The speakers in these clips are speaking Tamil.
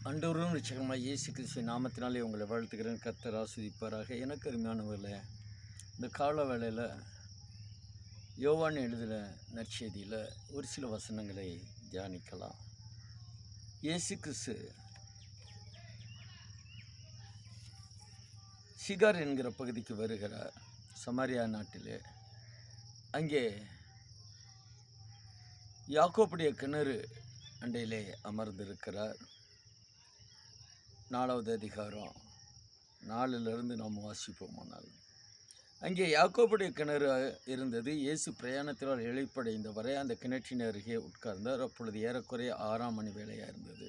அண்டவரும் நிச்சயமாக இயேசு கிறிஸ்து நாமத்தினாலே உங்களை வாழ்த்துக்கிறேன். கர்த்தர் ஆசீர்வதிப்பாராக. எனக்கு அருமையானவர்களே, இந்த கால வேளையில் யோவான் எழுதின நற்செய்தியில் ஒரு சில வசனங்களை தியானிக்கலாம். இயேசு கிறிஸ்து சிகார் என்கிற பகுதிக்கு வருகிறார், சமாரியா நாட்டிலே. அங்கே யாக்கோப்புடைய கிணறு அண்டையிலே அமர்ந்திருக்கிறார். 4வது அதிகாரம் 4லிருந்து நாம் வாசிப்போமானால், அங்கே யாக்கோப்புடைய கிணறு இருந்தது. இயேசு பிரயாணத்தினால் இளைப்படைந்த வரை அந்த கிணற்றின் அருகே உட்கார்ந்தார். அப்பொழுது ஏறக்குறைய 6ஆம் மணி வேளையாக இருந்தது.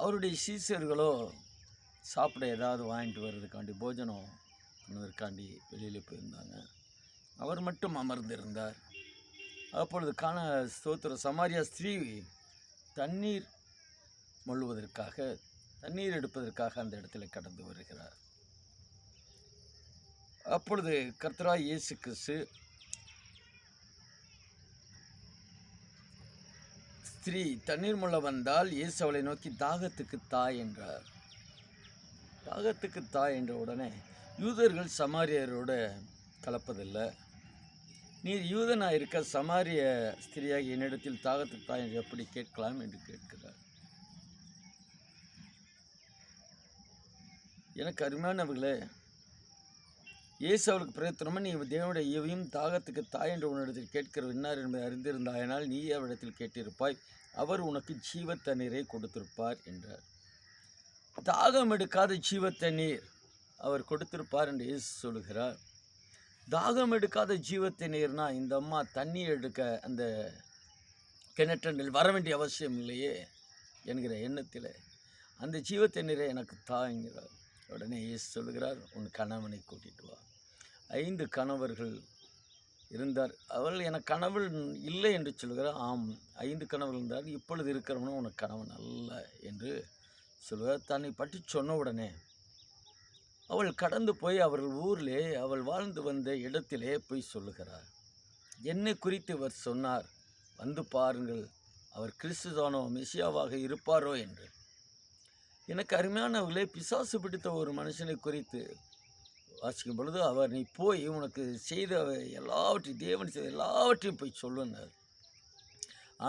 அவருடைய சீசர்களோ சாப்பிட ஏதாவது வாங்கிட்டு வர்றதுக்காண்டி, போஜனம் பண்ணுவதற்காண்டி வெளியில் போயிருந்தாங்க. அவர் மட்டும் அமர்ந்திருந்தார். அப்பொழுது ஸ்தோத்திர சமாரியா ஸ்திரீ தண்ணீர் மொழுவதற்காக, தண்ணீர் எடுப்பதற்காக அந்த இடத்துல கடந்து வருகிறார். அப்பொழுது கர்த்தராகிய இயேசு கிறிஸ்து ஸ்திரீ தண்ணீர் மொள்ள வந்தால் இயேசு அவளை நோக்கி தாகத்துக்கு தாய் என்றார். தாகத்துக்கு தாய் என்ற உடனே, யூதர்கள் சமாரியரோடு கலப்பதில்லை. நீர் யூதனாக இருக்க சமாரிய ஸ்திரியாகி என்னிடத்தில் தாகத்துக்கு தாய் என்று எப்படி கேட்கலாம் என்று கேட்கிறார். எனக்கு அருமையானவர்களே, இயேசு அவளுக்கு பிரயத்தனமாக, நீ தேவனுடைய ஈவையும் தாகத்துக்கு தாய் என்று உன்னிடத்தில் கேட்கிற இன்னார் என்பதை அறிந்திருந்தாயனால் நீ அவரிடத்தில் கேட்டிருப்பாய், அவர் உனக்கு ஜீவ தண்ணீரை கொடுத்திருப்பார் என்றார். தாகம் எடுக்காத ஜீவ தண்ணீர் அவர் கொடுத்திருப்பார் என்று இயேசு சொல்கிறார். தாகம் எடுக்காத ஜீவ தண்ணீர்னா, இந்த அம்மா தண்ணீர் எடுக்க அந்த கிணற்றில் வர வேண்டிய அவசியம் இல்லையே என்கிற எண்ணத்தில் அந்த ஜீவ தண்ணீரை எனக்கு தாங்கிறார். உடனே இயேசு சொல்கிறார், உன் கணவனை கூட்டிட்டு வா. 5 கணவர்கள் இருந்தார். அவள் எனக்கு கணவன் இல்லை என்று சொல்கிறார். ஆம், 5 கணவர்கள் இருந்தார், இப்பொழுது இருக்கிறவனும் உனக்கு கணவன் அல்ல என்று சொல்கிறார். தன்னை பற்றி சொன்ன உடனே அவள் கடந்து போய் அவர்கள் ஊரிலே, அவள் வாழ்ந்து வந்த இடத்திலே போய் சொல்லுகிறார். என்னை குறித்து இவர் சொன்னார், வந்து பாருங்கள், அவர் கிறிஸ்துதானோ, மெசியாவாக இருப்பாரோ என்று. எனக்கு அருமையானவர்களே, பிசாசு பிடித்த ஒரு மனுஷனை குறித்து வாசிக்கும் பொழுது அவர், நீ போய் உனக்கு செய்த எல்லாவற்றையும், தேவன் செய்த எல்லாவற்றையும் போய் சொல்லுனார்.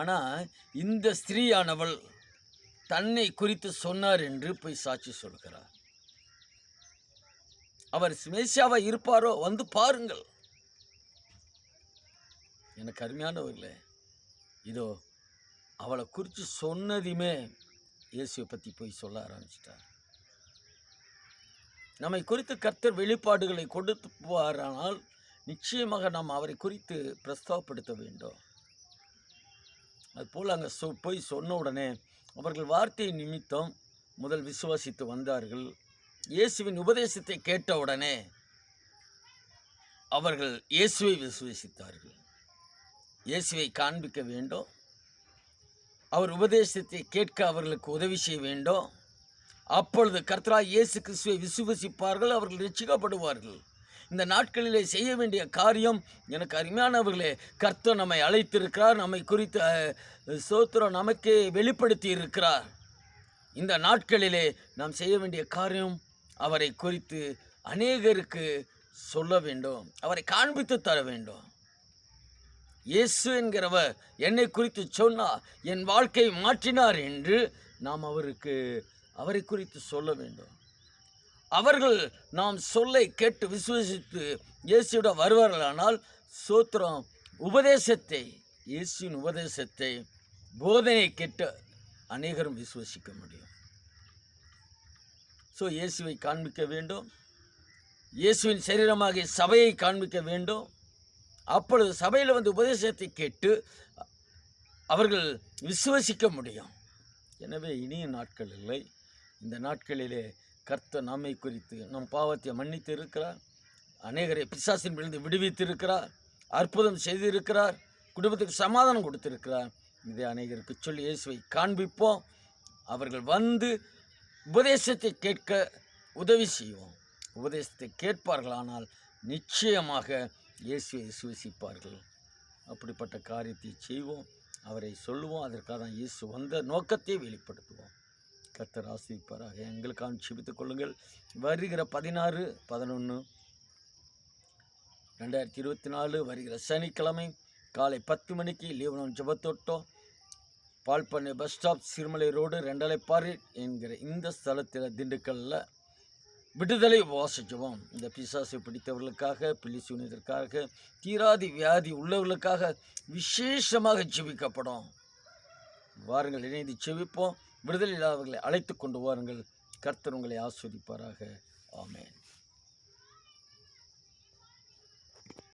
ஆனால் இந்த ஸ்திரீயானவள் தன்னை குறித்து சொன்னார் என்று போய் சாட்சி சொல்கிறார். அவர் மேசியாவா இருப்பாரோ, வந்து பாருங்கள். எனக்கு அருமையானவர்களே, இதோ அவளை குறித்து சொன்னதையுமே இயேசுவை பற்றி போய் சொல்ல ஆரம்பிச்சிட்டார். நம்மை குறித்து கர்த்தர் வெளிப்பாடுகளை கொடுப்பாரானால் நிச்சயமாக நாம் அவரை குறித்து பிரஸ்தாவப்படுத்த வேண்டும். அதுபோல் அங்கே போய் சொன்ன உடனே அவர்கள் வார்த்தை நிமித்தம் முதல் விசுவாசித்து வந்தார்கள். இயேசுவின் உபதேசத்தை கேட்டவுடனே அவர்கள் இயேசுவை விசுவாசித்தார்கள். இயேசுவை காண்பிக்க வேண்டும், அவர் உபதேசத்தை கேட்க அவர்களுக்கு உதவி செய்ய வேண்டும். அப்பொழுது கர்த்தராகிய இயேசு கிறிஸ்துவை விசுவசிப்பார்கள், அவர்கள் ரட்சிக்கப்படுவார்கள். இந்த நாட்களிலே செய்ய வேண்டிய காரியம், எனக்கு அருமையானவர்களே, கர்த்தர் நம்மை அழைத்திருக்கிறார், நம்மை குறித்து ஸ்தோத்திரம் நமக்கே வெளிப்படுத்தி இருக்கிறார். இந்த நாட்களிலே நாம் செய்ய வேண்டிய காரியம், அவரை குறித்து அநேகருக்கு சொல்ல வேண்டும், அவரை காண்பித்து தர வேண்டும். இயேசு என்கிறவர் என்னை குறித்து சொன்னார், என் வாழ்க்கையை மாற்றினார் என்று நாம் அவரை குறித்து சொல்ல வேண்டும். அவர்கள் நாம் சொல்லை கேட்டு விசுவசித்து இயேசுவிட வருவார்களானால், சோத்திரம் உபதேசத்தை, இயேசுவின் உபதேசத்தை, போதனை கேட்டு அநேகரும் விசுவசிக்க முடியும். இயேசுவை காண்பிக்க வேண்டும், இயேசுவின் சரீரமாகிய சபையை காண்பிக்க வேண்டும். அப்பொழுது சபையில் வந்து உபதேசத்தை கேட்டு அவர்கள் விசுவசிக்க முடியும். எனவே இனிய நாட்கள் இல்லை, இந்த நாட்களிலே கர்த்தர் நம்மை குறித்து, நம் பாவத்தை மன்னித்து இருக்கிறார், அநேகரை பிசாசின் விழுந்து விடுவித்திருக்கிறார், அற்புதம் செய்திருக்கிறார், குடும்பத்துக்கு சமாதானம் கொடுத்திருக்கிறார். இதை அநேகருக்கு சொல்லி இயேசுவை காண்பிப்போம். அவர்கள் வந்து உபதேசத்தை கேட்க உதவி செய்வோம். உபதேசத்தை கேட்பார்களானால் நிச்சயமாக இயேசுவை விசுவசிப்பார்கள். அப்படிப்பட்ட காரியத்தை செய்வோம். அவரை சொல்லுவோம். அதற்காக தான் இயேசு வந்த நோக்கத்தை வெளிப்படுத்துவோம். கர்த்தர் ஆசீர்வதிப்பாராக. எங்களுக்காக ஜெபித்துக் கொள்ளுங்கள். வருகிற 16/11/2024 வருகிற சனிக்கிழமை காலை 10 மணிக்கு லீவனம் ஜெபத்தோட்டம், பால்பண்ணை பஸ் ஸ்டாப், சிறுமலை ரோடு, ரெண்டலைப்பாறை என்கிற இந்த ஸ்தலத்தில் திண்டுக்கல்லில் விடுதலை உபவாச ஜெபம். இந்த பிசாசை பிடித்தவர்களுக்காக, பிலிசூனியதற்காக, தீராதி வியாதி உள்ளவர்களுக்காக விசேஷமாக ஜெபிக்கப்படும். வாருங்கள், இணைந்து ஜெபிப்போம். விடுதலை இல்லாதவர்களை அழைத்து கொண்டு வாருங்கள். கர்த்தர் உங்களை ஆசீர்வதிப்பாராக. ஆமென்.